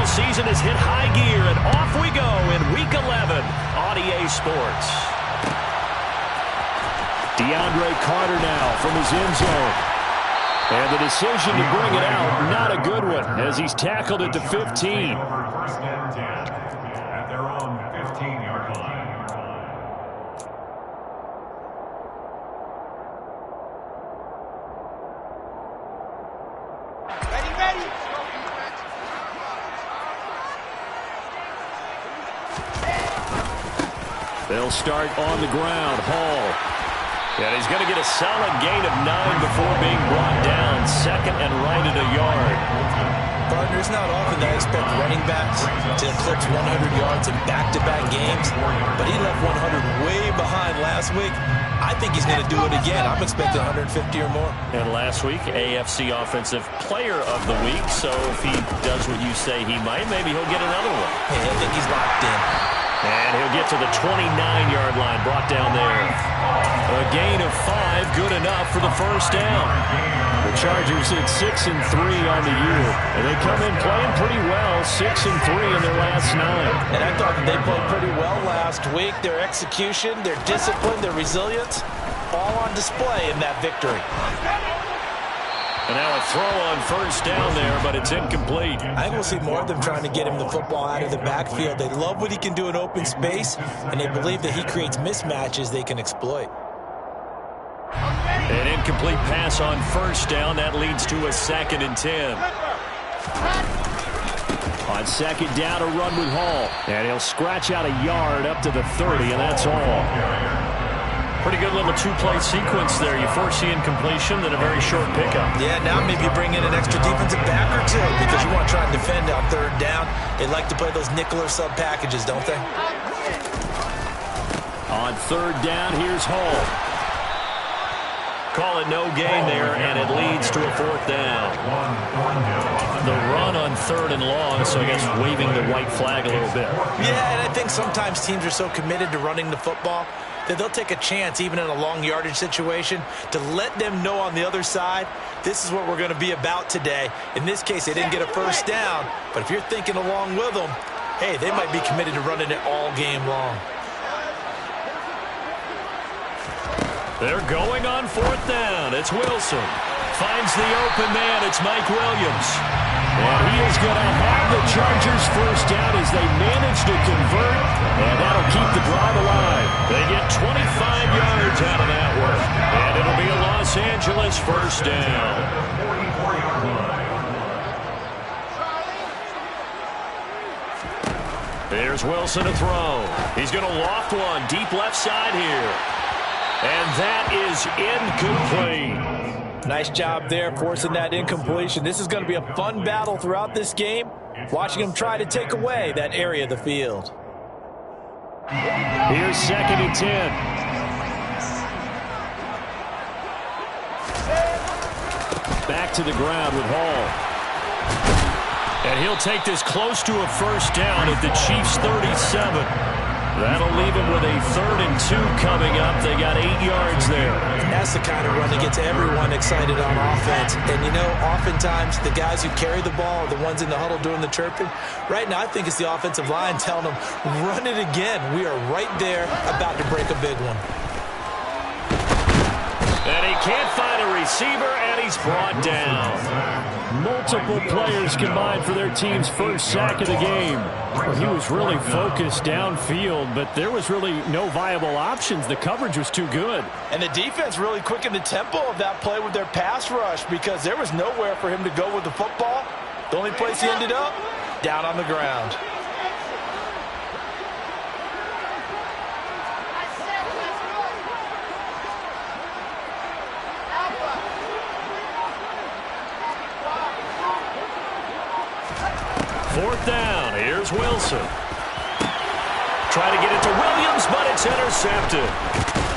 NFL season has hit high gear, and off we go in Week 11 on EA Sports. DeAndre Carter now from his end zone. And the decision to bring it out, not a good one, as he's tackled at the 15. At their own 15-yard line. They'll start on the ground. Hall. And he's going to get a solid gain of 9 before being brought down. Second and right at a yard. Partner, it's not often that I expect running backs to eclipse 100 yards in back-to-back games, but he left 100 way behind last week. I think he's going to do it again. I'm expecting 150 or more. And last week, AFC Offensive Player of the Week. So if he does what you say he might, maybe he'll get another one. Hey, I think he's locked in. And he'll get to the 29-yard line, brought down there. A gain of 5, good enough for the first down. The Chargers at 6-3 on the year. And they come in playing pretty well, 6-3 in their last 9. And I thought that they played pretty well last week. Their execution, their discipline, their resilience, all on display in that victory. And now a throw on first down there, but it's incomplete. I think we'll see more of them trying to get him the football out of the backfield. They love what he can do in open space, and they believe that he creates mismatches they can exploit. An incomplete pass on first down. That leads to a 2nd and 10. On second down, a run with Hall. And he'll scratch out a yard up to the 30, and that's all. Pretty good little two-play sequence there. You force the incompletion, then a very short pickup. Yeah, now maybe you bring in an extra defensive back or two because you want to try and defend on third down. They like to play those nickel or sub packages, don't they? On third down, here's Hall. Call it no gain there, and it leads to a 4th down. The run on 3rd and long, so I guess waving the white flag a little bit. Yeah, and I think sometimes teams are so committed to running the football that they'll take a chance, even in a long yardage situation, to let them know on the other side, this is what we're going to be about today. In this case, they didn't get a first down, but if you're thinking along with them, hey, they might be committed to running it all game long. They're going on 4th down. It's Wilson. Finds the open man. It's Mike Williams. And he is going to have the Chargers first down as they manage to convert, and that'll keep the drive alive. They get 25 yards out of that one, and it'll be a Los Angeles first down. There's Wilson to throw. He's going to loft one deep left side here. And that is incomplete. Nice job there forcing that incompletion. This is going to be a fun battle throughout this game, watching them try to take away that area of the field. Here's 2nd and 10. Back to the ground with Hall. And he'll take this close to a first down at the Chiefs' 37. That'll leave him with a 3rd and 2 coming up. They got 8 yards there. That's the kind of run that gets everyone excited on offense. And, you know, oftentimes the guys who carry the ball are the ones in the huddle doing the chirping. Right now, I think it's the offensive line telling them, run it again. We are right there about to break a big one. And he can't find a receiver, and he's brought down. Multiple players combined for their team's first sack of the game. Well, he was really focused downfield, but there was really no viable options. The coverage was too good. And the defense really quickened the tempo of that play with their pass rush because there was nowhere for him to go with the football. The only place he ended up, down on the ground. Fourth down. Here's Wilson. Try to get it to Williams, but it's intercepted.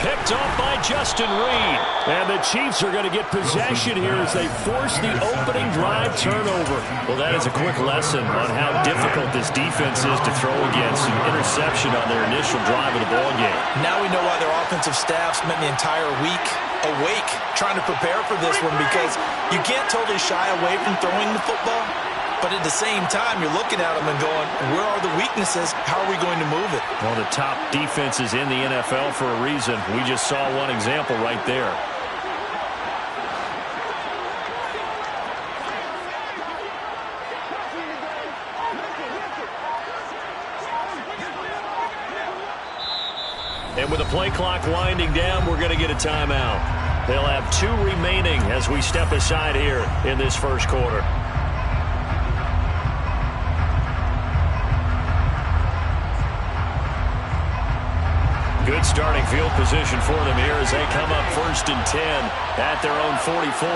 Picked off by Justin Reed. And the Chiefs are going to get possession here as they force the opening drive turnover. Well, that is a quick lesson on how difficult this defense is to throw against. An interception on their initial drive of the ballgame. Now we know why their offensive staff spent the entire week awake trying to prepare for this one, because you can't totally shy away from throwing the football. But at the same time, you're looking at them and going, where are the weaknesses? How are we going to move it? Well, the top defenses in the NFL for a reason. We just saw one example right there. And with the play clock winding down, we're going to get a timeout. They'll have 2 remaining as we step aside here in this first quarter. Good starting field position for them here as they come up 1st and 10 at their own 44.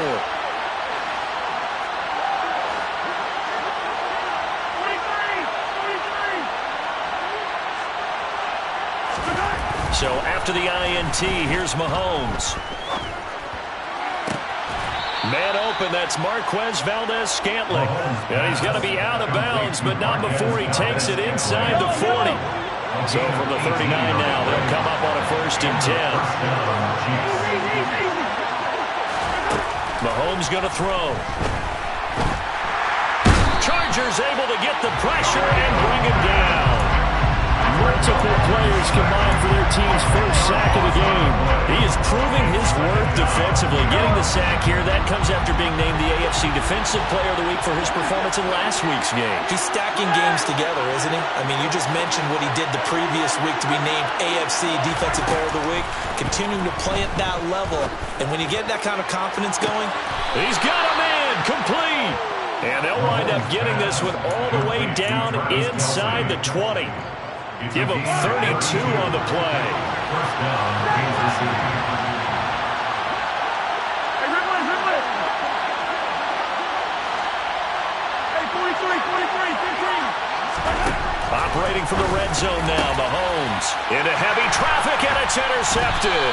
So after the INT, here's Mahomes. Man open, that's Marquez Valdes-Scantling. And he's going to be out of bounds, but not before he takes it inside the 40. So from the 39 now, they'll come up on a 1st and 10. Mahomes going to throw. Chargers able to get the pressure and bring him down. Multiple players combined for their team's first sack of the game. He is proving his worth defensively. Getting the sack here, that comes after being named the AFC Defensive Player of the Week for his performance in last week's game. He's stacking games together, isn't he? I mean, you just mentioned what he did the previous week to be named AFC Defensive Player of the Week. Continuing to play at that level. And when you get that kind of confidence going, he's got a man complete. And they'll wind up getting this one all the way down inside the 20. Give him 32 on the play. First down, Kansas City. Hey, Ridley. Hey, 43, 15. Operating from the red zone now, Mahomes. Into heavy traffic, and it's intercepted.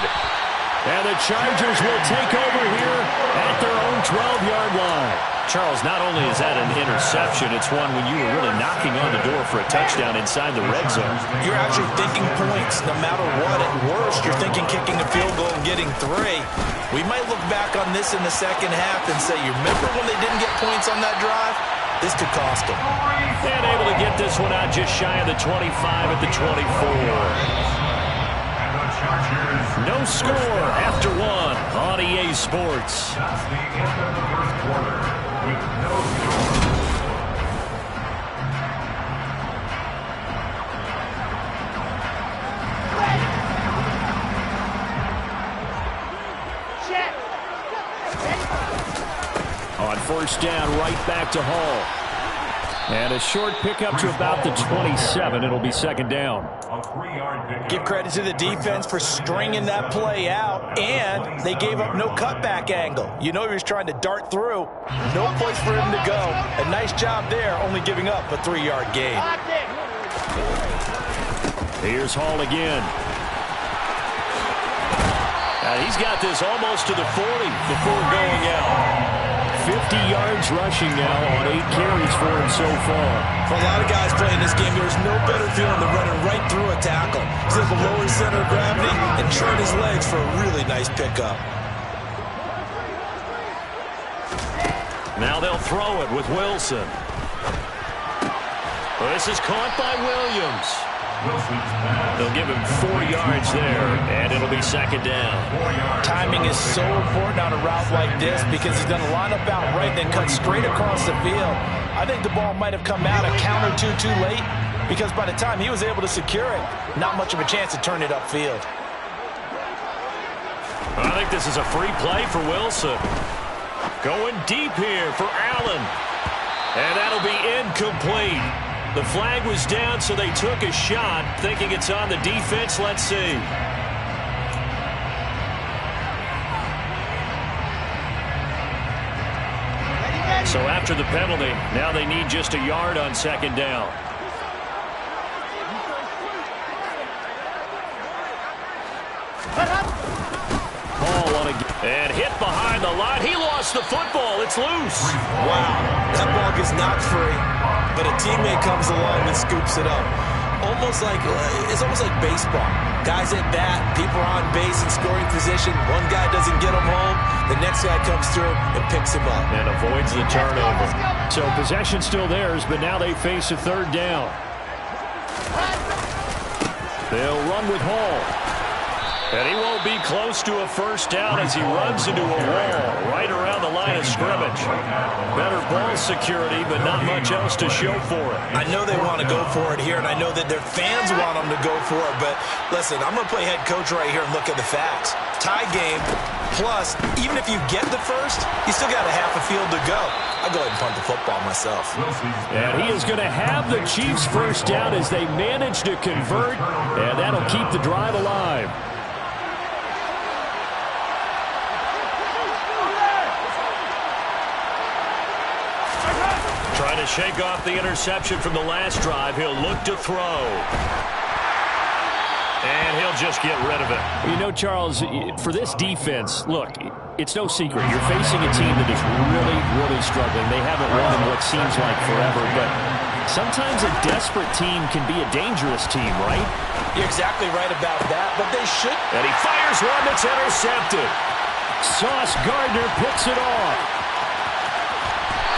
And the Chargers will take over here at their own 12-yard line. Charles, not only is that an interception, it's one when you were really knocking on the door for a touchdown inside the red zone. you're actually thinking points no matter what. At worst, you're thinking kicking a field goal and getting 3. We might look back on this in the second half and say, you remember when they didn't get points on that drive? This could cost them. And able to get this one out just shy of the 25 at the 24. No score after 1 on EA Sports. That's the end of the first quarter with no score. On 1st down, right back to Hall. And a short pickup to about the 27. It'll be 2nd down. A 3-yard pickup. Give credit to the defense for stringing that play out, and they gave up no cutback angle. You know he was trying to dart through. No place for him to go. A nice job there, only giving up a 3-yard gain. Here's Hall again. And he's got this almost to the 40 before going out. 50 yards rushing now on 8 carries for him so far. For a lot of guys playing this game, there's no better feeling than running right through a tackle. He's able to lower his center of gravity and turn his legs for a really nice pickup. Now they'll throw it with Wilson. Well, this is caught by Williams. They'll give him 4 yards there, and it'll be 2nd down. Timing is so important on a route like this because he's going to line up out right, then cut straight across the field. I think the ball might have come out a count or two too late because by the time he was able to secure it, not much of a chance to turn it upfield. I think this is a free play for Wilson. Going deep here for Allen. And that'll be incomplete. The flag was down, so they took a shot, thinking it's on the defense. Let's see. So after the penalty, now they need just a yard on 2nd down. Hall on a... And hit behind the line. He lost the football. It's loose. Wow, that ball gets knocked free, but a teammate comes along and scoops it up. It's almost like baseball. Guys at bat, people are on base in scoring position. One guy doesn't get him home. The next guy comes through and picks him up. And avoids the turnover. So possession still theirs, but now they face a third down. They'll run with Hall. And he won't be close to a first down as he runs into a wall right around the line of scrimmage. Better ball security, but not much else to show for it. I know they want to go for it here, and I know that their fans want them to go for it, but listen, I'm going to play head coach right here and look at the facts. Tie game, plus, even if you get the first, you still got a half a field to go. I'll go ahead and punt the football myself. And he is going to have the Chiefs first down as they manage to convert, and that'll keep the drive alive. Trying to shake off the interception from the last drive. He'll look to throw. And he'll just get rid of it. You know, Charles, for this defense, look, it's no secret. You're facing a team that is really, really struggling. They haven't won in what seems like forever, but sometimes a desperate team can be a dangerous team, right? You're exactly right about that, but they should. And he fires one that's intercepted. Sauce Gardner picks it off.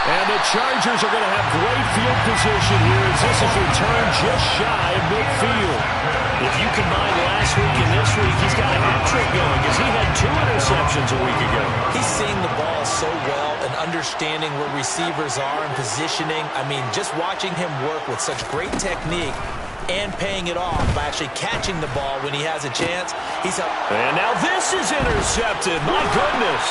And the Chargers are going to have great field position here as this is returned just shy of midfield. If you combine last week and this week, he's got a hat trick going because he had 2 interceptions a week ago. He's seeing the ball so well and understanding where receivers are and positioning. I mean, just watching him work with such great technique and paying it off by actually catching the ball when he has a chance. And now this is intercepted. My goodness.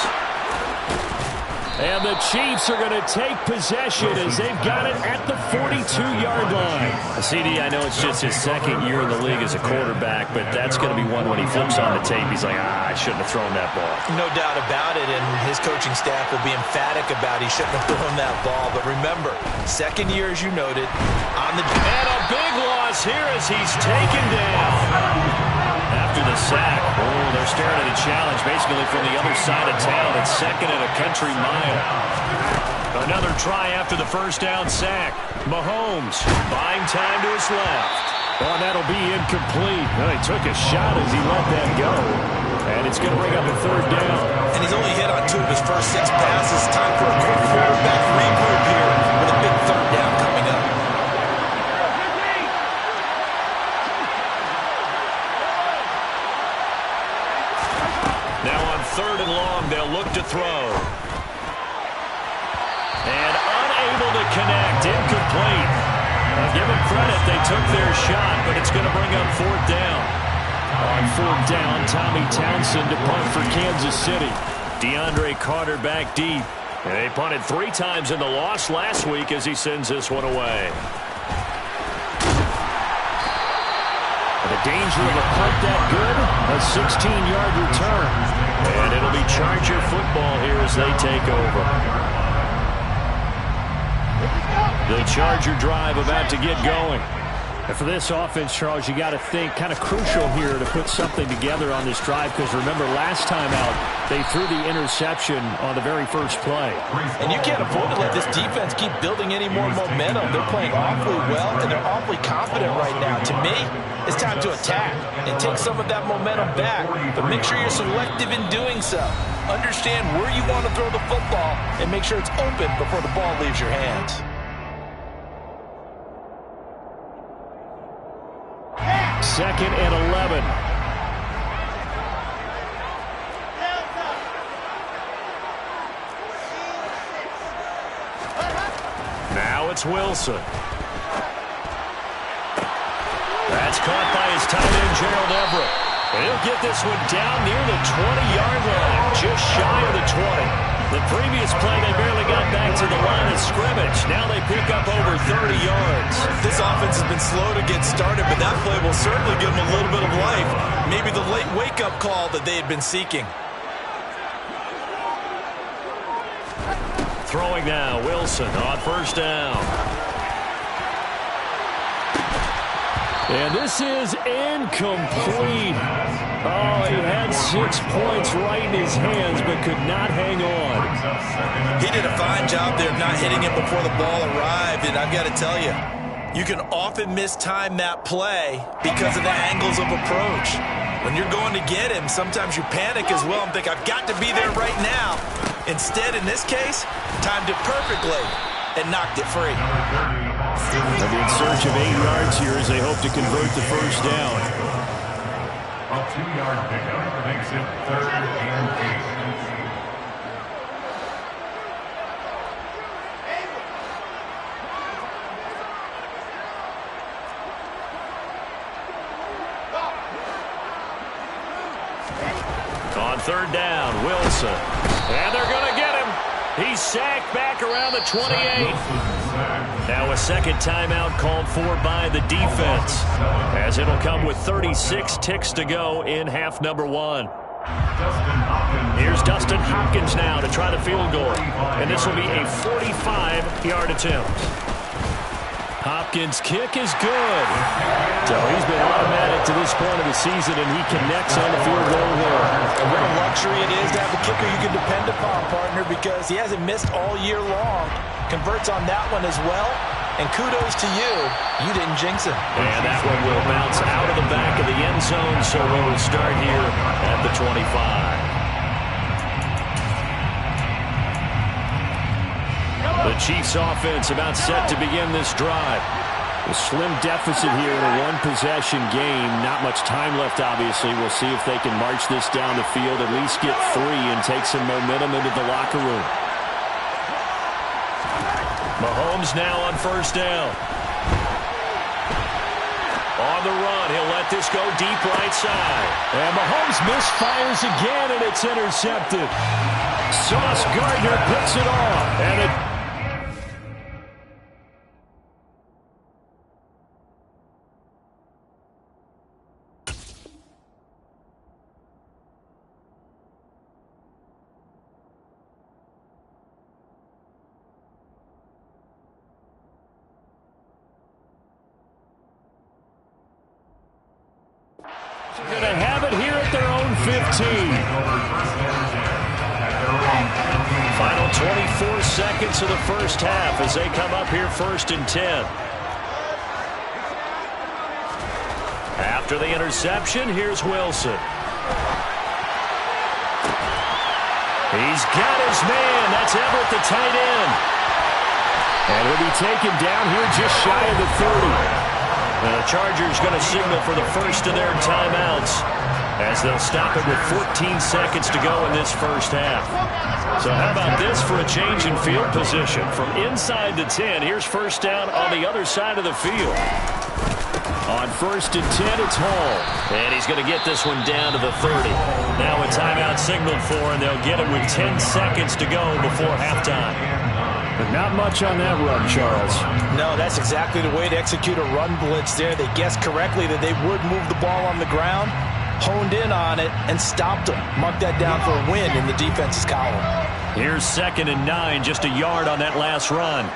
And the Chiefs are going to take possession as they've got it at the 42-yard line. CD, I know it's just his second year in the league as a quarterback, but that's going to be one when he flips on the tape. He's like, I shouldn't have thrown that ball. No doubt about it, and his coaching staff will be emphatic about he shouldn't have thrown that ball. But remember, second year, as you noted, on the... And a big loss here as he's taken down. After the sack, they're staring at a challenge basically from the other side of town. It's second and a country mile. Another try after the first down sack. Mahomes buying time to his left. Oh, that'll be incomplete. Well, he took a shot as he let that go. And it's going to bring up a third down. And he's only hit on 2 of his first 6 passes. Time for a quick quarterback regroup here with a big third down coming up. Now on 3rd and long, they'll look to throw. And unable to connect, incomplete. I'll give them credit, they took their shot, but it's going to bring up 4th down. On 4th down, Tommy Townsend to punt for Kansas City. DeAndre Carter back deep. And they punted 3 times in the loss last week as he sends this one away. The danger of a punt that good, a 16-yard return. And it'll be Charger football here as they take over. The Charger drive about to get going. And for this offense, Charles, you got to think kind of crucial here to put something together on this drive because remember last time out, they threw the interception on the very first play. And you can't afford to let this defense keep building any more momentum. They're playing awfully well, and they're awfully confident right now. To me, it's time to attack and take some of that momentum back, but make sure you're selective in doing so. Understand where you want to throw the football and make sure it's open before the ball leaves your hands. Second and 11. Now it's Wilson. That's caught by his tight end, Gerald Everett. And he'll get this one down near the 20-yard line, just shy of the 20. The previous play, they barely got back to the line of scrimmage. Now they pick up over 30 yards. This offense has been slow to get started, but that play will certainly give them a little bit of life. Maybe the late wake-up call that they had been seeking. Throwing now, Wilson on 1st down. And this is incomplete. Oh, he had 6 points right in his hands, but could not hang on. He did a fine job there of not hitting it before the ball arrived, and I've got to tell you, you can often mistime that play because of the angles of approach. When you're going to get him, sometimes you panic as well and think, I've got to be there right now. Instead, in this case, timed it perfectly. and knocked it free. They'll be in search of 8 yards here as they hope to convert the first down. A 2-yard pickup makes it 3rd and 8. On 3rd down, Wilson. And they're going to get him. He's sacked back around the 28. Now a second timeout called for by the defense, as it'll come with 36 ticks to go in half number 1. Here's Dustin Hopkins now to try the field goal. And this will be a 45-yard attempt. Hopkins' kick is good. So he's been automatic to this point of the season, and he connects on the field goal there. What a luxury it is to have a kicker you can depend upon, partner, because he hasn't missed all year long. Converts on that one as well. And kudos to you. You didn't jinx him. And that one will bounce out of the back of the end zone, so we will start here at the 25. The Chiefs offense about set to begin this drive. A slim deficit here in a one-possession game. Not much time left, obviously. We'll see if they can march this down the field, at least get 3 and take some momentum into the locker room. Mahomes now on 1st down. On the run, he'll let this go deep right side. And Mahomes misfires again, and it's intercepted. Sauce Gardner picks it off. And it... Going to have it here at their own 15. Final 24 seconds of the first half as they come up here 1st and 10. After the interception, here's Wilson. He's got his man. That's Everett, the tight end. And he'll be taken down here just shy of the 30. The Chargers going to signal for the first of their timeouts as they'll stop it with 14 seconds to go in this first half. So how about this for a change in field position? From inside the 10, here's 1st down on the other side of the field. On 1st and 10, it's Hall. And he's going to get this one down to the 30. Now a timeout signaled for, and they'll get it with 10 seconds to go before halftime. But not much on that run, Charles. No, that's exactly the way to execute a run blitz there. They guessed correctly that they would move the ball on the ground, honed in on it, and stopped them. Marked that down for a win in the defense's column. Here's 2nd and 9, just a yard on that last run.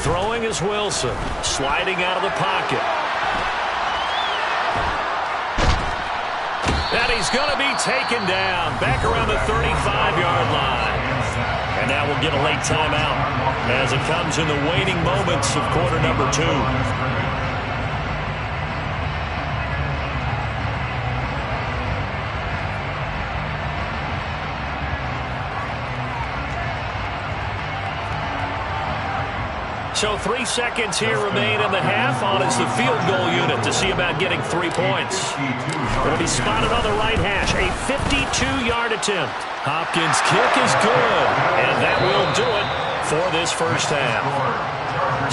Throwing is Wilson, sliding out of the pocket. And he's going to be taken down, back around the 35-yard line. And now we'll get a late timeout as it comes in the waning moments of quarter number 2. So 3 seconds here remain in the half. On is the field goal unit to see about getting 3 points. It'll be spotted on the right hash. A 52-yard attempt. Hopkins' kick is good. And that will do it for this first half.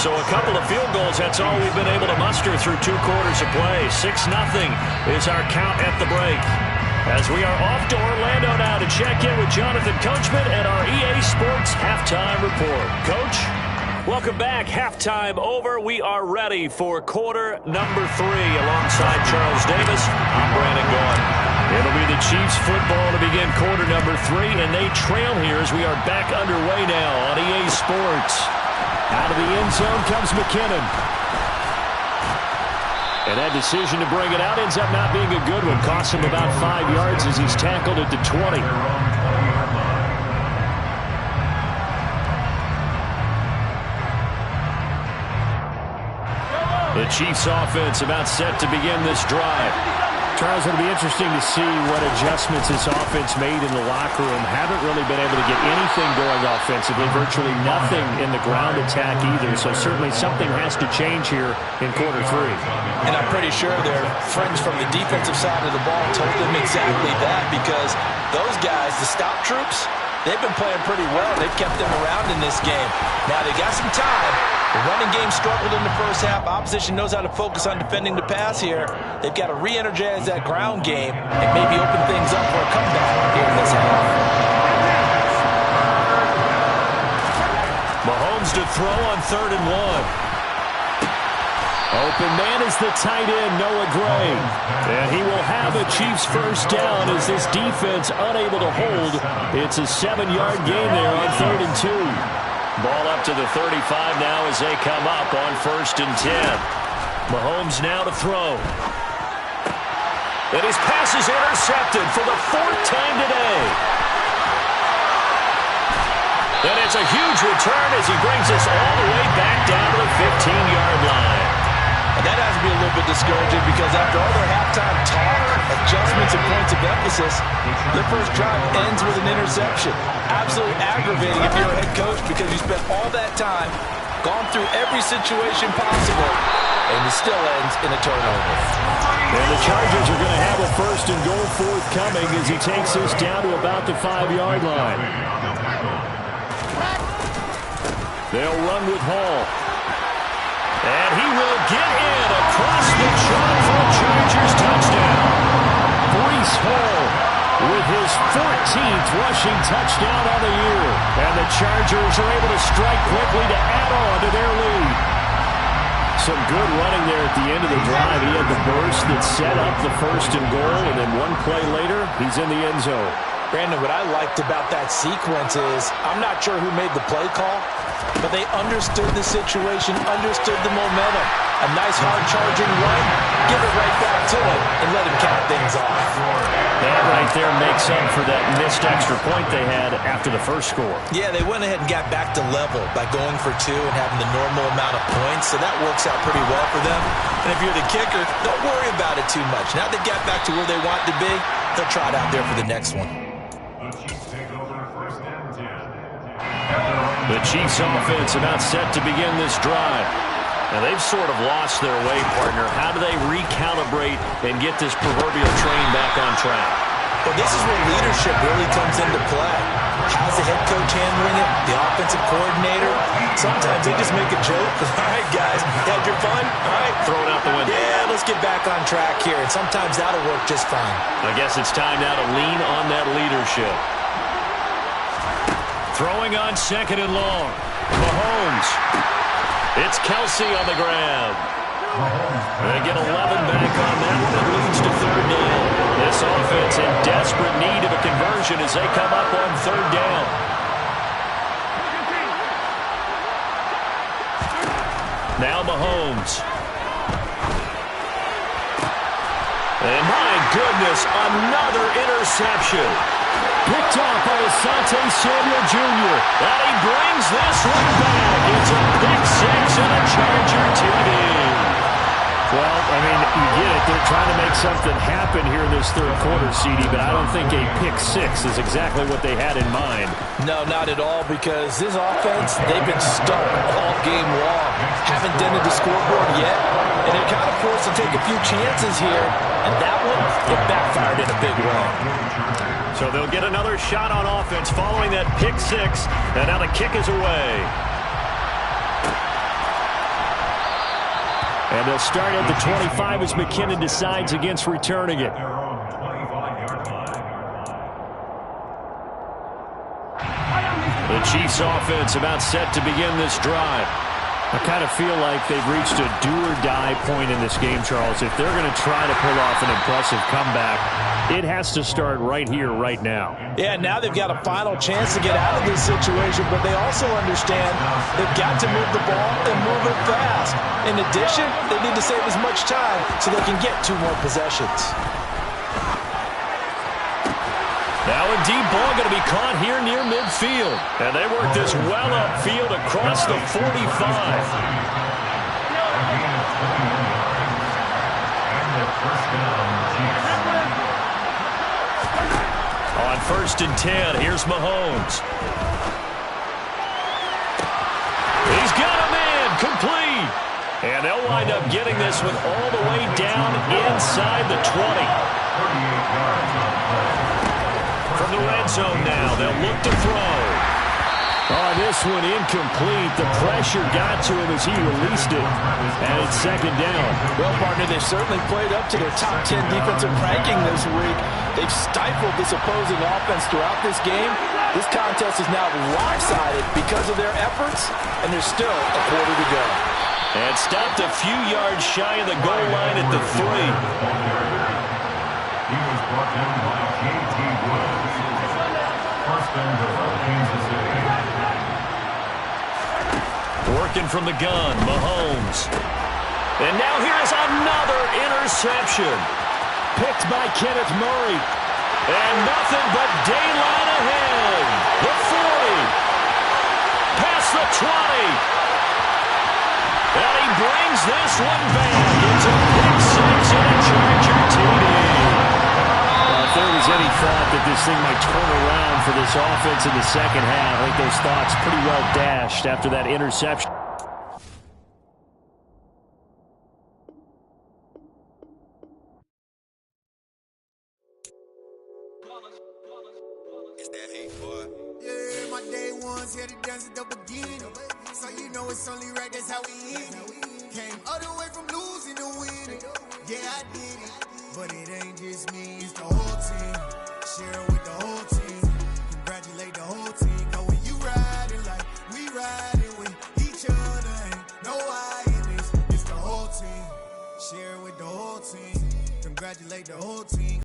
So a couple of field goals, that's all we've been able to muster through 2 quarters of play. 6-0 is our count at the break. As we are off to Orlando now to check in with Jonathan Coachman and our EA Sports Halftime Report. Coach? Welcome back. Halftime over. We are ready for quarter number 3 alongside Charles Davis. I'm Brandon Gaudin. It'll be the Chiefs football to begin quarter number 3, and they trail here as we are back underway now on EA Sports. Out of the end zone comes McKinnon. And that decision to bring it out ends up not being a good one. Costs him about 5 yards as he's tackled at the 20. The Chiefs offense about set to begin this drive. Charles, it'll be interesting to see what adjustments this offense made in the locker room. Haven't really been able to get anything going offensively, virtually nothing in the ground attack either. So certainly something has to change here in quarter three. And I'm pretty sure their friends from the defensive side of the ball told them exactly that, because those guys, the stop troops, they've been playing pretty well. They've kept them around in this game. Now they got some time. The running game struggled in the first half. Opposition knows how to focus on defending the pass here. They've got to re-energize that ground game and maybe open things up for a comeback here in this half. Mahomes to throw on 3rd and 1. Open man is the tight end, Noah Gray. And he will have a Chiefs first down as this defense unable to hold. It's a 7-yard gain there on 3rd and 2. Ball up to the 35 now as they come up on 1st and 10. Mahomes now to throw. And his pass is intercepted for the 4th time today. And it's a huge return as he brings us all the way back down to the 15-yard line. And that has to be a little bit discouraging, because after all their halftime talk, adjustments, and points of emphasis, their first drive ends with an interception. Absolutely aggravating if you're a head coach, because you spent all that time, gone through every situation possible, and it still ends in a turnover. And the Chargers are going to have a 1st and goal forthcoming as he takes this down to about the 5-yard line. They'll run with Hall. And he will get in across the chalk for a Chargers touchdown. Breece Hall with his 14th rushing touchdown on the year. And the Chargers are able to strike quickly to add on to their lead. Some good running there at the end of the drive. He had the burst that set up the 1st and goal, and then one play later, he's in the end zone. Brandon, what I liked about that sequence is, I'm not sure who made the play call, but they understood the situation, understood the momentum. A nice hard-charging run, give it right back to him, and let him cap things off. That right there makes up for that missed extra point they had after the first score. Yeah, they went ahead and got back to level by going for 2 and having the normal amount of points, so that works out pretty well for them. And if you're the kicker, don't worry about it too much. Now they get back to where they want to be, they'll try it out there for the next one. The Chiefs offense about set to begin this drive. Now they've sort of lost their way, partner. How do they recalibrate and get this proverbial train back on track? Well, this is where leadership really comes into play. How's the head coach handling it? The offensive coordinator? Sometimes they just make a joke. All right, guys, had your fun? All right. Throw it out the window. Yeah, let's get back on track here. And sometimes that'll work just fine. I guess it's time now to lean on that leadership. Throwing on 2nd and long. Mahomes. It's Kelsey on the grab. They get 11 back on that one. It leads to 3rd down. This offense in desperate need of a conversion as they come up on 3rd down. Now Mahomes. And my goodness, another interception. Picked off by Asante Samuel Jr. And he brings this one back. It's a pick 6 and a Charger TD. Well, I mean, you get it. They're trying to make something happen here in this 3rd quarter, CD, but I don't think a pick 6 is exactly what they had in mind. No, not at all, because this offense, they've been stuck all game long. Haven't dented the scoreboard yet, and they're kind of forced to take a few chances here, and that one, it backfired in a big way. So they'll get another shot on offense following that pick 6, and now the kick is away. And they'll start at the 25 as McKinnon decides against returning it. The Chiefs offense about set to begin this drive. I kind of feel like they've reached a do-or-die point in this game, Charles. If they're going to try to pull off an impressive comeback, it has to start right here, right now. Yeah, now they've got a final chance to get out of this situation, but they also understand they've got to move the ball and move it fast. In addition, they need to save as much time so they can get 2 more possessions. Now a deep ball going to be caught here near midfield. And they work this well upfield across the 45. On 1st and 10, here's Mahomes. He's got a man, complete. And they'll wind up getting this one all the way down inside the 20. 38 yards on the play. From the red zone now, they'll look to throw. Oh, this one incomplete. The pressure got to him as he released it. And it's 2nd down. Well, partner, they've certainly played up to their top 10 defensive ranking this week. They've stifled this opposing offense throughout this game. This contest is now lopsided because of their efforts, and there's still a quarter to go. And stopped a few yards shy of the goal line at the 3. He was brought down by J.T. Woods. First and goal, Kansas City. Working from the gun, Mahomes. And now here's another interception. Picked by Kenneth Murray. And nothing but daylight ahead. The 40. Past the 20. And he brings this one back. It's a pick six and a Charger TD. If there was any thought that this thing might turn around for this offense in the second half, I think those thoughts pretty well dashed after that interception. It's that hate, boy. Yeah, my day ones here to dance at the beginning. So you know it's only right, that's how we eat it. Came all the way from losing to winning. Yeah, I did it. But it ain't just me, it's the whole team. Share